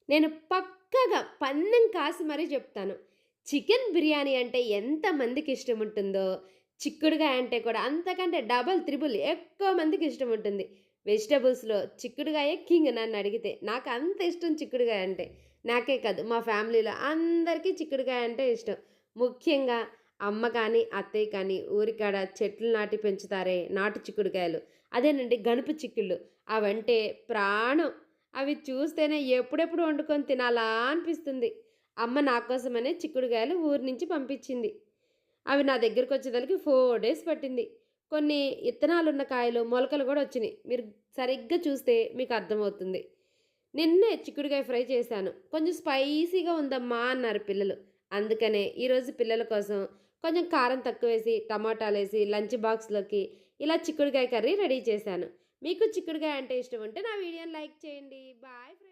నేను పక్కాగా పందెం కాసి మరీ చెప్తాను. చికెన్ బిర్యానీ అంటే ఎంతమందికి ఇష్టముంటుందో, చిక్కుడుగాయ అంటే కూడా అంతకంటే డబుల్, త్రిబుల్ ఎక్కువ మందికి ఇష్టముంటుంది. వెజిటబుల్స్‌లో చిక్కుడుగాయే కింగ్ నన్నడిగితే. నాకంత ఇష్టం చిక్కుడుగాయ అంటే. నాకే కాదు మా ఫ్యామిలీలో అందరికీ చిక్కుడుగాయ అంటే ఇష్టం. ముఖ్యంగా అమ్మ కానీ, అత్తయ్య కానీ ఊరికాడ చెట్లు నాటి పెంచుతారే నాటు చిక్కుడుకాయలు. అదేనండి గనుపు చిక్కుళ్ళు. అవంటే ప్రాణం. అవి చూస్తేనే ఎప్పుడెప్పుడు వండుకొని తినాలా అనిపిస్తుంది. అమ్మ నా కోసమనే చిక్కుడుగాయలు ఊరు నుంచి పంపించింది. అవి నా దగ్గరకొచ్చేదలకి 4 డేస్ పట్టింది. కొన్ని ఇత్తనాలున్న కాయలు, మొలకలు గూడా వచ్చినియి. మీరు సరిగ్గా చూస్తే మీకు అర్థమవుతుంది. నిన్నే చిక్కుడుగాయ ఫ్రై చేశాను. కొంచెం స్పైసీగా ఉందమ్మా అన్నారు పిల్లలు. అందుకనే ఈరోజు పిల్లల కోసం కొంచెం కారం తక్కువేసి, టమాటాలేసి లంచ్ బాక్స్‌లోకి ఇలా చిక్కుడుగాయ కర్రీ రెడీ చేశాను. మీకు చిక్కుడుగాయ అంటే ఇష్టముంటే నా వీడియోని లైక్ చేయండి. Bye friends.